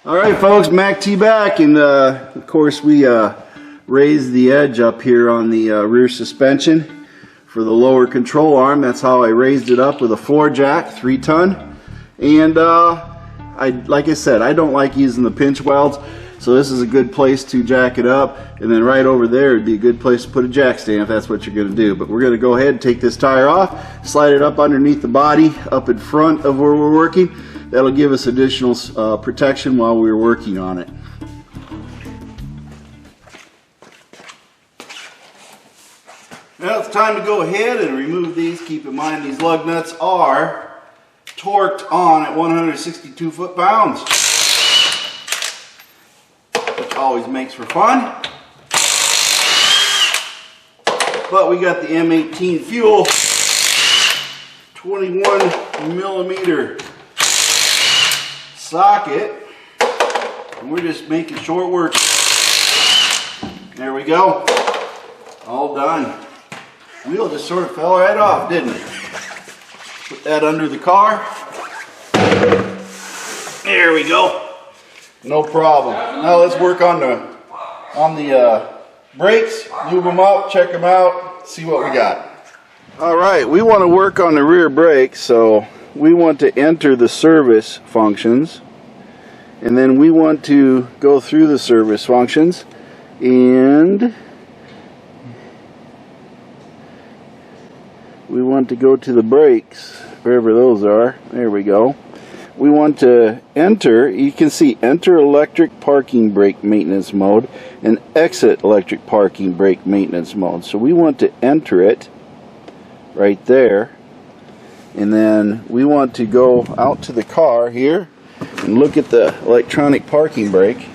Alright folks, MACT back, and of course we raised the edge up here on the rear suspension for the lower control arm. That's how I raised it up with a floor jack, 3-ton. And like I said, I don't like using the pinch welds, so this is a good place to jack it up. And then right over there would be a good place to put a jack stand if that's what you're going to do. But we're going to go ahead and take this tire off, slide it up underneath the body, up in front of where we're working. That'll give us additional protection while we're working on it. Now it's time to go ahead and remove these. Keep in mind these lug nuts are torqued on at 162 foot-pounds, which always makes for fun. But we got the M18 fuel 21 millimeter socket, and we're just making short work. There we go, all done. Wheel just sort of fell right off, didn't it? Put that under the car. There we go, no problem. Now let's work on the brakes, lube them up, check them out, see what we got. All right, we want to work on the rear brakes, so we want to enter the service functions, and then we want to go through the service functions, and we want to go to the brakes, wherever those are. There we go. We want to enter, you can see, enter electric parking brake maintenance mode and exit electric parking brake maintenance mode. So we want to enter it right there. And then we want to go out to the car here and look at the electronic parking brake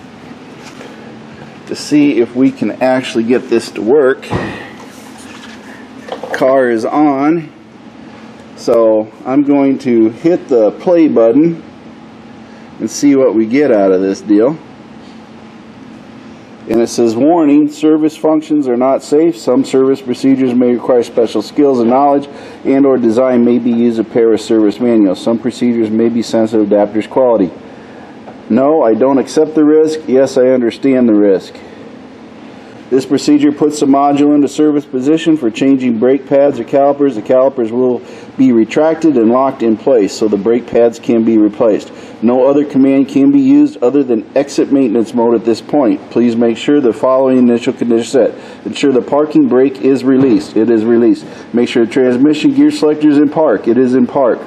to see if we can actually get this to work. Car is on, so I'm going to hit the play button and see what we get out of this deal. And it says, warning, service functions are not safe. Some service procedures may require special skills and knowledge, and or design may be used to pair with service manuals. Some procedures may be sensitive to adapter's quality. No, I don't accept the risk. Yes, I understand the risk. This procedure puts the module into service position for changing brake pads or calipers. The calipers will be retracted and locked in place so the brake pads can be replaced. No other command can be used other than exit maintenance mode at this point. Please make sure the following initial conditions set. Ensure the parking brake is released. It is released. Make sure the transmission gear selector is in park. It is in park.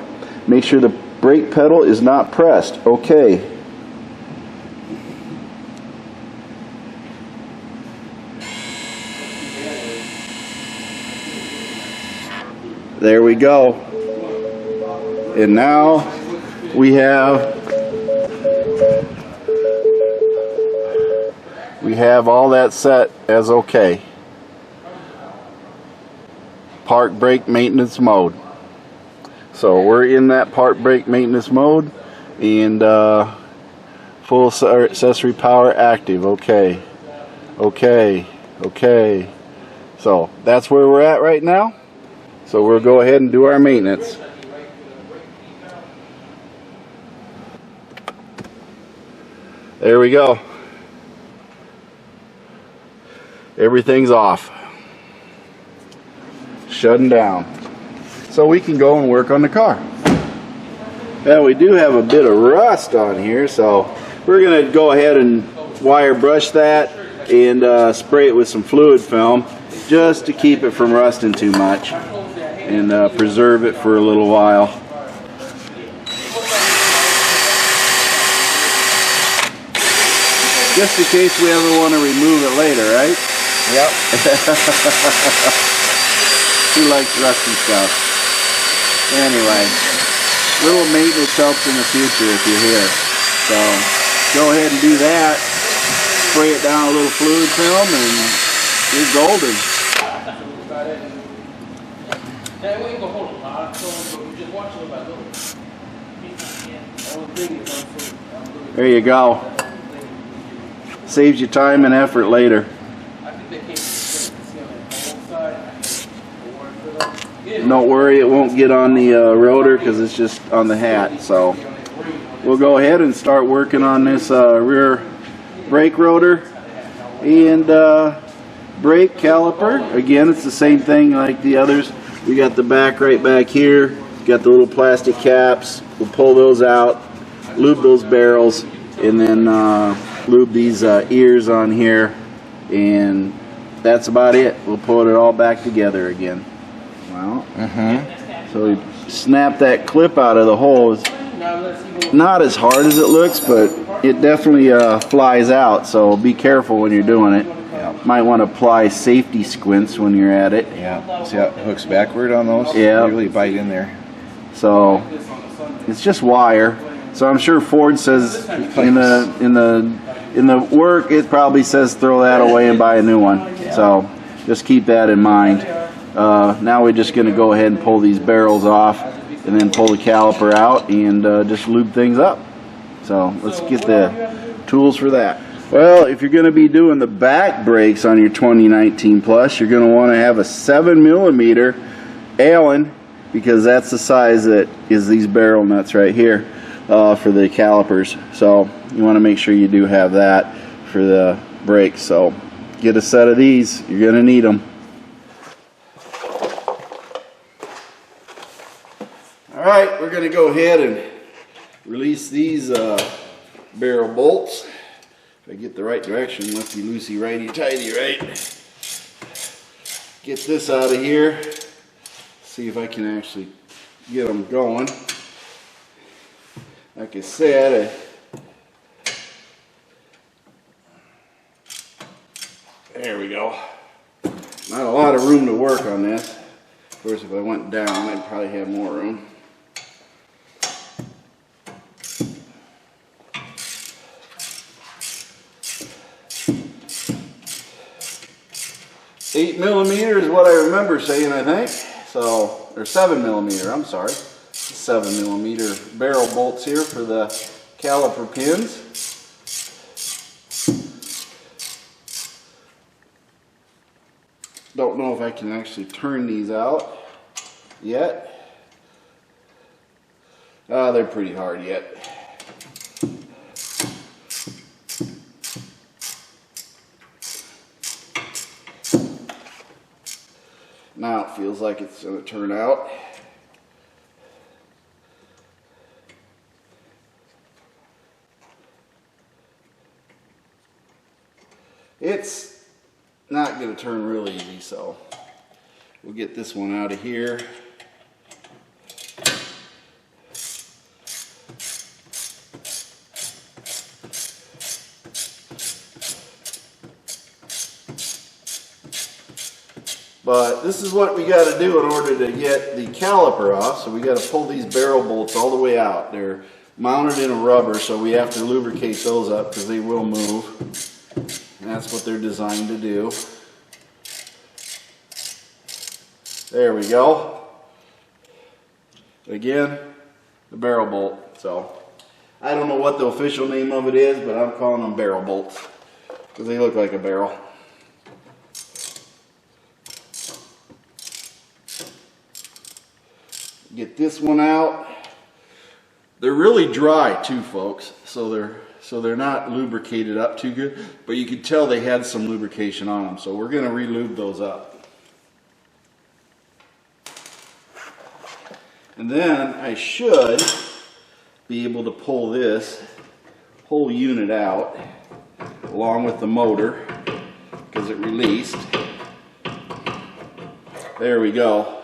Make sure the brake pedal is not pressed. Okay. There we go. And now we have all that set as okay. Park brake maintenance mode. So we're in that park brake maintenance mode, and full accessory power active. Okay. Okay. Okay. So that's where we're at right now. So we'll go ahead and do our maintenance. There we go. Everything's off. Shutting down. So we can go and work on the car. Now we do have a bit of rust on here, so we're going to go ahead and wire brush that and spray it with some fluid film just to keep it from rusting too much, and preserve it for a little while. Just in case we ever want to remove it later, right? Yep. Who likes rusty stuff? Anyway, little maintenance helps in the future if you're here. So go ahead and do that. Spray it down a little fluid film and you're golden. There you go. Saves you time and effort later. Don't worry, it won't get on the rotor because it's just on the hat. So we'll go ahead and start working on this rear brake rotor and brake caliper. Again, it's the same thing like the others. We got the back right back here, got the little plastic caps. We'll pull those out, lube those barrels, and then lube these ears on here, and that's about it. We'll put it all back together again. Well, so we snap that clip out of the hole. It's not as hard as it looks, but it definitely flies out, so be careful when you're doing it. Might want to apply safety squints when you're at it. Yeah, see how it hooks backward on those? Yeah. They really bite in there. So it's just wire. So I'm sure Ford says in the work it probably says throw that away and buy a new one. Yeah. So just keep that in mind. Now we're just going to go ahead and pull these barrels off and then pull the caliper out and just lube things up. So let's get the tools for that. Well, if you're going to be doing the back brakes on your 2019 Plus, you're going to want to have a 7mm Allen, because that's the size that is these barrel nuts right here for the calipers. So you want to make sure you do have that for the brakes. So get a set of these. You're going to need them. All right, we're going to go ahead and release these barrel bolts. If I get the right direction, lefty-loosey, righty-tighty, right? Get this out of here. See if I can actually get them going. Like I said, there we go. Not a lot of room to work on this. Of course, if I went down, I'd probably have more room. 8mm is what I remember saying, I think. So, or 7mm, I'm sorry. 7mm barrel bolts here for the caliper pins. Don't know if I can actually turn these out yet. They're pretty hard yet. Now it feels like it's going to turn out. It's not going to turn real easy, so we'll get this one out of here. But this is what we got to do in order to get the caliper off. So we got to pull these barrel bolts all the way out. They're mounted in a rubber, so we have to lubricate those up because they will move. And that's what they're designed to do. There we go. Again, the barrel bolt. So I don't know what the official name of it is, but I'm calling them barrel bolts because they look like a barrel. Get this one out. They're really dry too, folks, so they're not lubricated up too good, but you could tell they had some lubrication on them, so we're going to re-lube those up. And then I should be able to pull this whole unit out along with the motor because it released. There we go.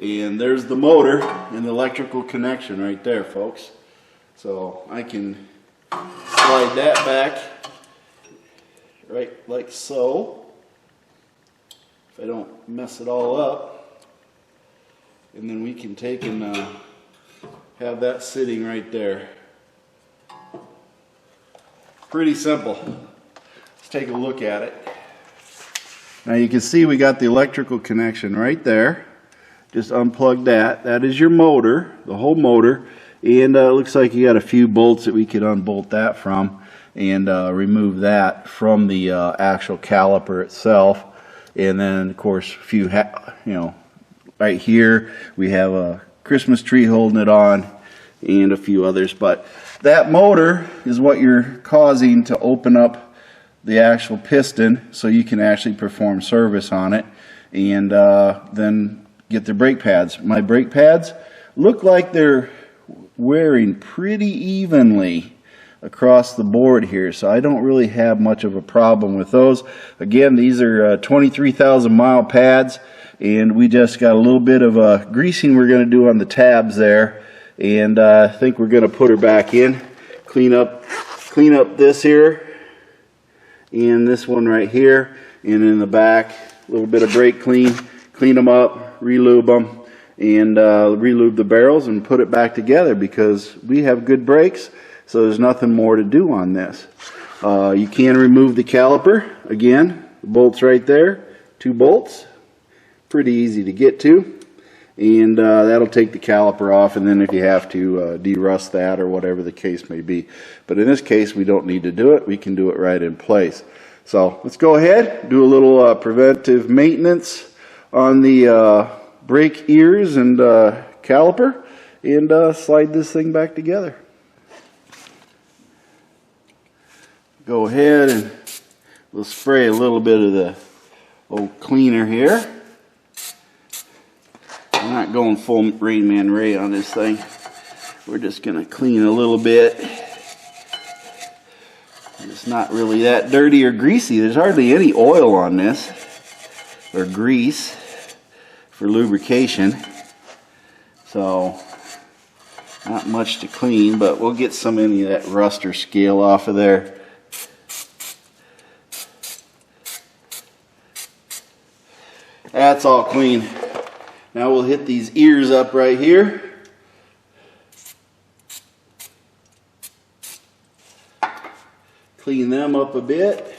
And there's the motor and the electrical connection right there, folks. So I can slide that back right like so, if I don't mess it all up. And then we can take and have that sitting right there. Pretty simple. Let's take a look at it. Now you can see we got the electrical connection right there. Just unplug that. That is your motor, the whole motor. And it looks like you got a few bolts that we could unbolt that from and remove that from the actual caliper itself. And then, of course, a few, right here we have a Christmas tree holding it on. and a few others. But that motor is what you're causing to open up the actual piston so you can actually perform service on it and then get the brake pads. My brake pads look like they're wearing pretty evenly across the board here, so I don't really have much of a problem with those. Again, these are 23,000 mile pads, and we just got a little bit of greasing we're going to do on the tabs there, and I think we're going to put her back in, clean up this here and this one right here, and in the back a little bit of brake clean them up, re-lube them, and re-lube the barrels and put it back together, because we have good brakes, so there's nothing more to do on this. You can remove the caliper. Again, the bolts right there, 2 bolts, pretty easy to get to, and that'll take the caliper off, and then if you have to de-rust that or whatever the case may be. But in this case, we don't need to do it. We can do it right in place. So let's go ahead, do a little preventive maintenance on the brake ears and caliper, and slide this thing back together. Go ahead and we'll spray a little bit of the old cleaner here. I'm not going full Rain Man Ray on this thing. We're just going to clean a little bit. It's not really that dirty or greasy. There's hardly any oil on this, or grease for lubrication, so not much to clean, but we'll get some of that rust or scale off of there. That's all clean. Now we'll hit these ears up right here. Clean them up a bit.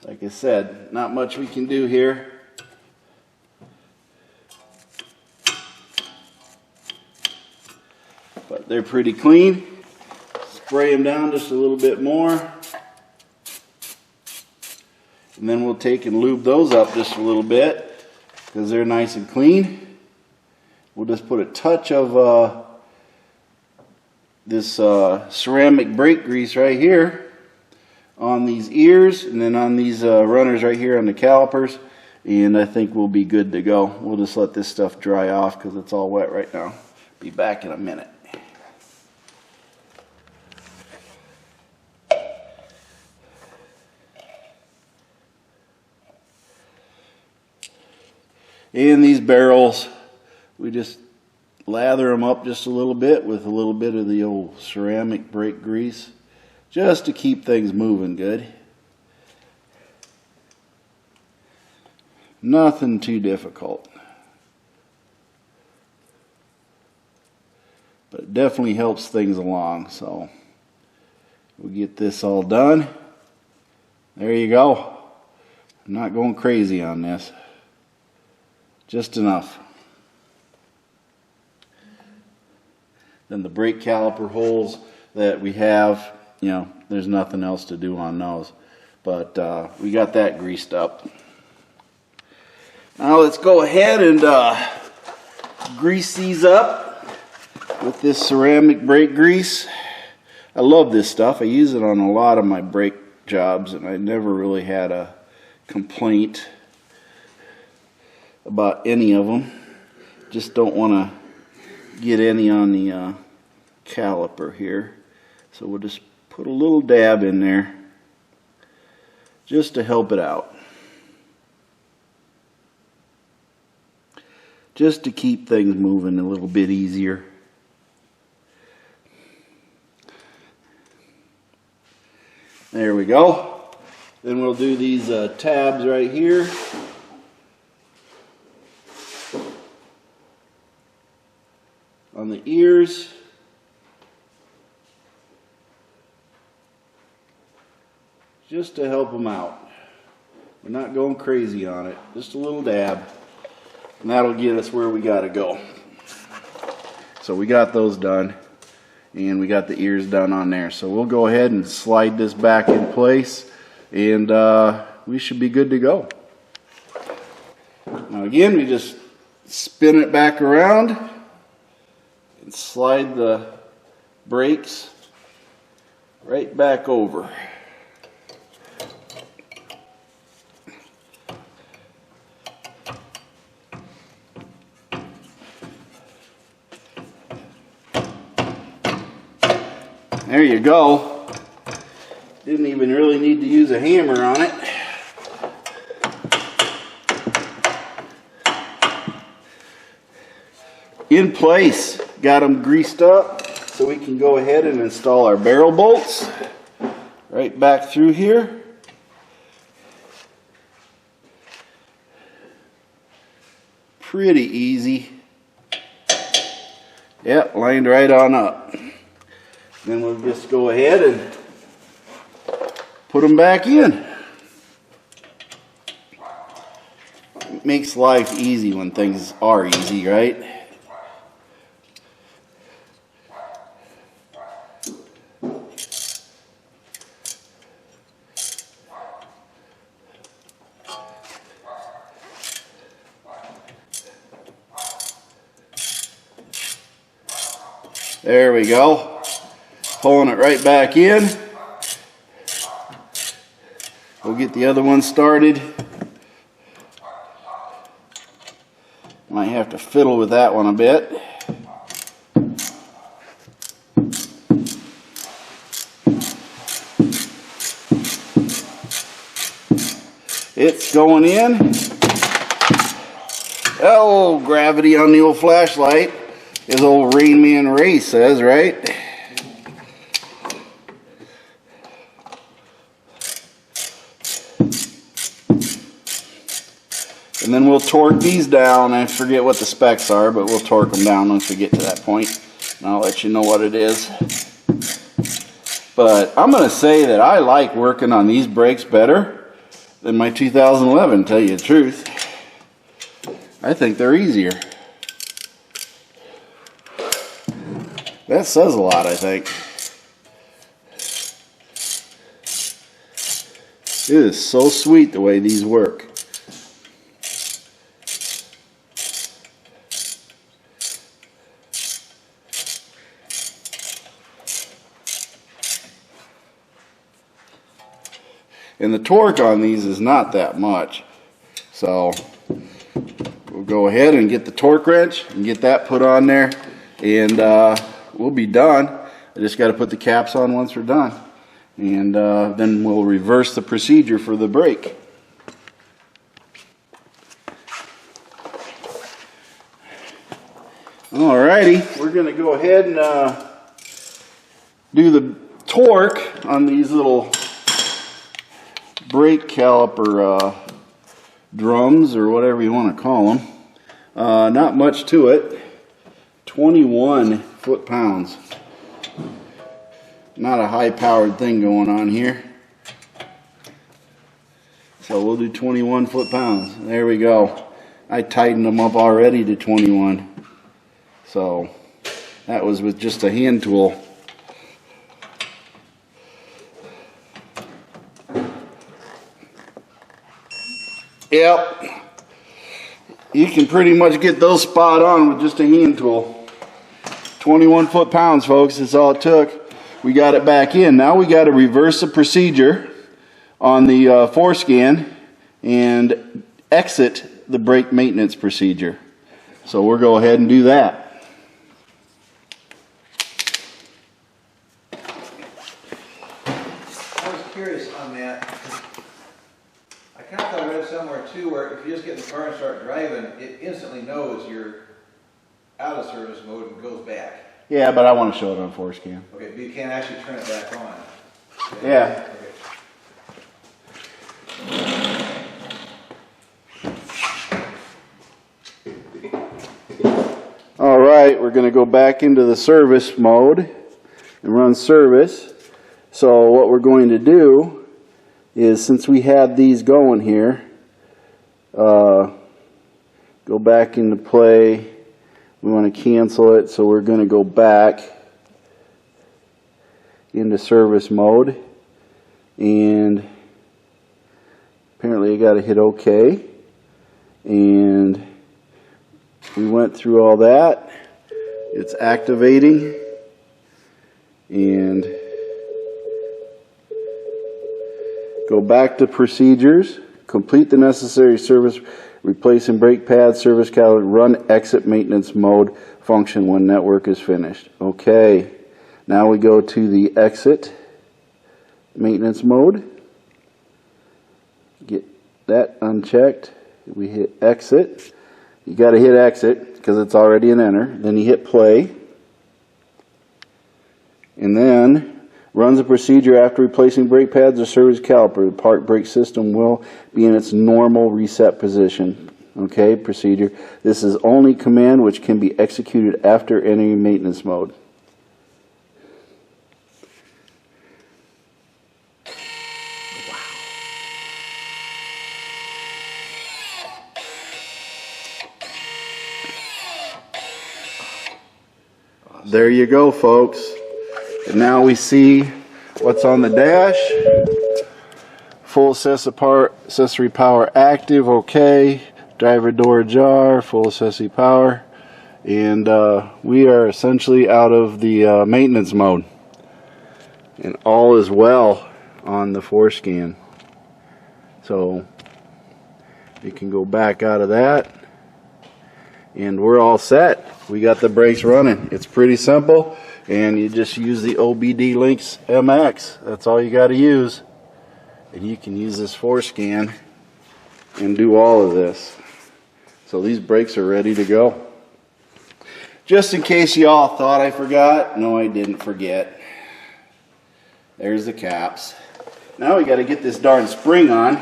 Like I said, not much we can do here. But they're pretty clean. Spray them down just a little bit more. And then we'll take and lube those up just a little bit, because they're nice and clean. We'll just put a touch of this ceramic brake grease right here on these ears, and then on these runners right here on the calipers, and I think we'll be good to go. We'll just let this stuff dry off because it's all wet right now. Be back in a minute. And these barrels, we just lather them up just a little bit with a little bit of the old ceramic brake grease, just to keep things moving good. Nothing too difficult. But it definitely helps things along, so we'll get this all done. There you go. I'm not going crazy on this. Just enough. Then the brake caliper holes that we have, you know, there's nothing else to do on those. But we got that greased up. Now let's go ahead and grease these up with this ceramic brake grease. I love this stuff. I use it on a lot of my brake jobs, and I never really had a complaint about any of them. Just don't want to get any on the caliper here, so we'll just put a little dab in there just to help it out, just to keep things moving a little bit easier. There we go. Then we'll do these tabs right here. On the ears. Just to help them out. We're not going crazy on it. Just a little dab. And that'll get us where we got to go. So we got those done. and we got the ears done on there. So we'll go ahead and slide this back in place, and we should be good to go. Now again, we just spin it back around and slide the brakes right back over. There you go. Didn't even really need to use a hammer on it. In place, got them greased up so we can go ahead and install our barrel bolts right back through here. Pretty easy. Yep, lined right on up. Then we'll just go ahead and put them back in. It makes life easy when things are easy, right? There we go. Pulling it right back in. We'll get the other one started. Might have to fiddle with that one a bit. It's going in. Oh, gravity on the old flashlight, as old Rain Man Ray says, right? And then we'll torque these down. I forget what the specs are, but we'll torque them down once we get to that point. And I'll let you know what it is. But I'm going to say that I like working on these brakes better than my 2011, to tell you the truth. I think they're easier. That says a lot, I think. It is so sweet the way these work. And the torque on these is not that much. So we'll go ahead and get the torque wrench and get that put on there, and we'll be done. I just got to put the caps on once we're done. And then we'll reverse the procedure for the brake. Alrighty, we're going to go ahead and do the torque on these little brake caliper drums, or whatever you want to call them. Not much to it. 21 foot-pounds. Not a high-powered thing going on here. So we'll do 21 foot-pounds. There we go. I tightened them up already to 21. So that was with just a hand tool. Yep, you can pretty much get those spot on with just a hand tool. 21 foot-pounds, folks, that's all it took. We got it back in. Now we got to reverse the procedure on the Forscan and exit the brake maintenance procedure. So we'll go ahead and do that. I was curious on that. I kind of thought I read somewhere too where if you just get in the car and start driving, it instantly knows you're out of service mode and goes back. Yeah, but I want to show it on Forscan. Okay, but you can't actually turn it back on. Okay. Yeah. Okay. All right, we're going to go back into the service mode and run service. So what we're going to do is, since we had these going here, go back into play. We want to cancel it, so we're going to go back into service mode, and apparently I got to hit OK, and we went through all that. It's activating, and go back to procedures, complete the necessary service, replacing brake pads, service caliper, run exit maintenance mode function when network is finished. Okay, now we go to the exit maintenance mode. Get that unchecked. We hit exit. You got to hit exit because it's already an enter. Then you hit play. And then runs a procedure after replacing brake pads or service caliper. The park brake system will be in its normal reset position. Okay, procedure. This is only command which can be executed after entering maintenance mode. There you go, folks. And now we see what's on the dash. Full accessory power active, okay. Driver door ajar, full accessory power. And we are essentially out of the maintenance mode. And all is well on the Forscan. So we can go back out of that. And we're all set. We got the brakes running. It's pretty simple, and you just use the OBD Links MX. That's all you got to use, and you can use this Forscan and do all of this. So these brakes are ready to go. Just in case you all thought I forgot, no, I didn't forget. There's the caps. Now we got to get this darn spring on.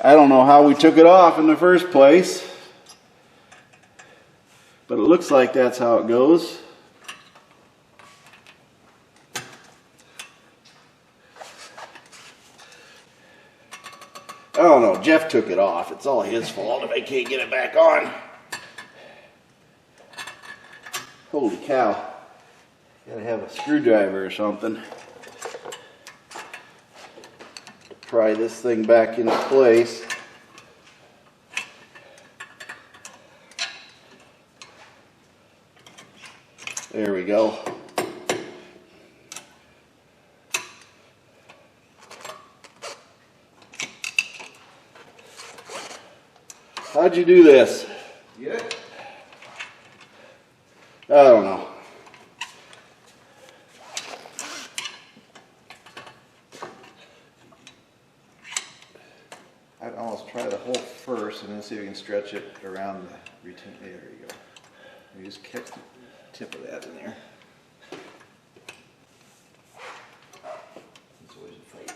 I don't know how we took it off in the first place, but it looks like that's how it goes. I don't know, Jeff took it off. It's all his fault if I can't get it back on. Holy cow. Gotta have a screwdriver or something to pry this thing back into place. There we go. How'd you do this? Get it? I don't know. I'd almost try the hole first and then see if we can stretch it around the retain. There you go. You just catch the tip of that in there. It's always a fight.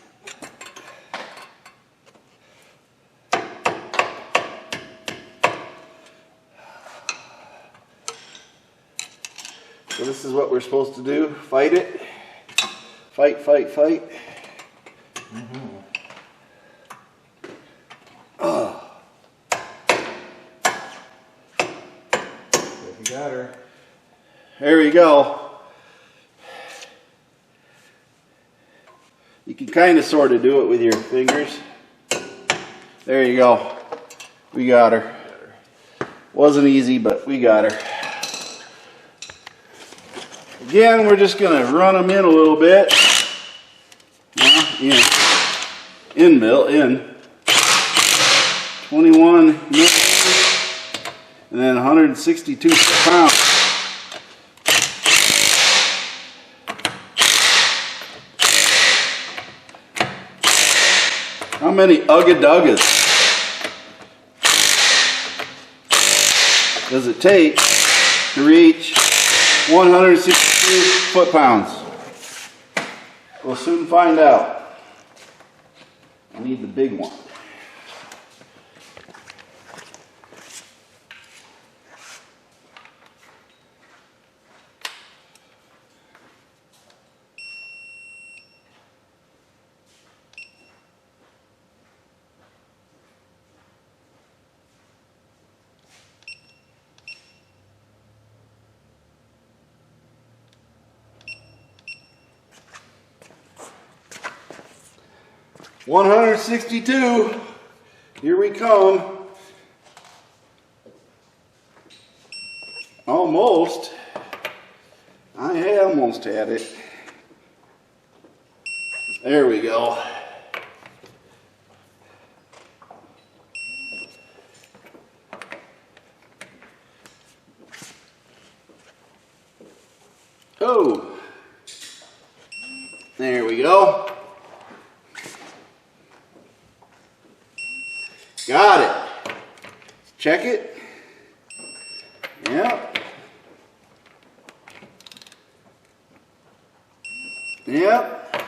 So this is what we're supposed to do. Fight it. Fight, fight, fight. You got her. There you go. You can kind of sort of do it with your fingers. There you go. We got her. Wasn't easy, but we got her. Again, we're just going to run them in a little bit. In 21 millimeters, and then 162 pounds. How many ugga-duggas does it take to reach 162 foot-pounds? We'll soon find out. I need the big one. 162. Here we come. Almost. I almost had it. There we go. Oh, there we go. Got it. Check it. Yep. Yep.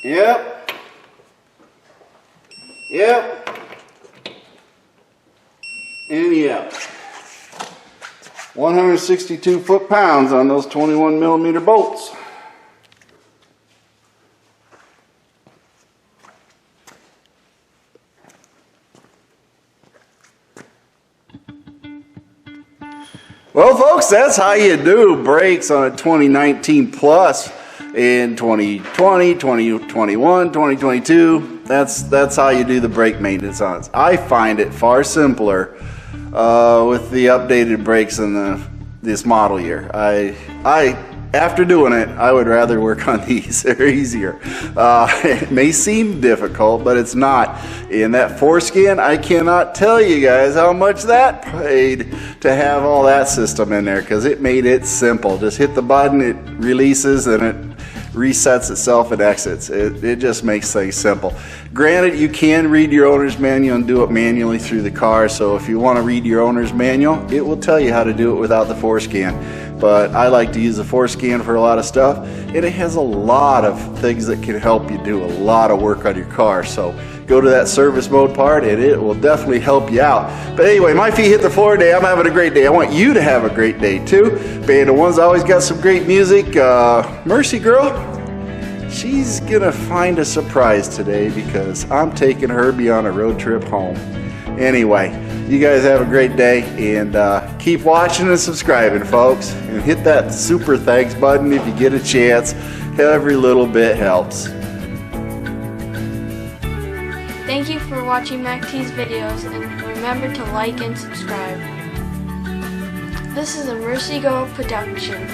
Yep. Yep. And yep. 162 foot-pounds on those 21 millimeter bolts. Well, folks, that's how you do brakes on a 2019 Plus in 2020, 2021, 2022. That's how you do the brake maintenance on it. I find it far simpler with the updated brakes in this model year. After doing it, I would rather work on these. They're easier. It may seem difficult, but it's not. And that Forscan, I cannot tell you guys how much that paid to have all that system in there, because it made it simple. Just hit the button, it releases, and it resets itself and exits. It just makes things simple. Granted, you can read your owner's manual and do it manually through the car, so if you want to read your owner's manual, it will tell you how to do it without the Forscan. But I like to use the Forscan for a lot of stuff, and it has a lot of things that can help you do a lot of work on your car. So go to that service mode part and it will definitely help you out. But anyway, my feet hit the floor today. I'm having a great day. I want you to have a great day too. Band of One's always got some great music. Mercy Girl, she's gonna find a surprise today because I'm taking Herbie on a road trip home. Anyway, you guys have a great day, and keep watching and subscribing, folks. And hit that super thanks button if you get a chance. Every little bit helps. Thank you for watching MACT's videos, and remember to like and subscribe. This is a Mercy Girl production.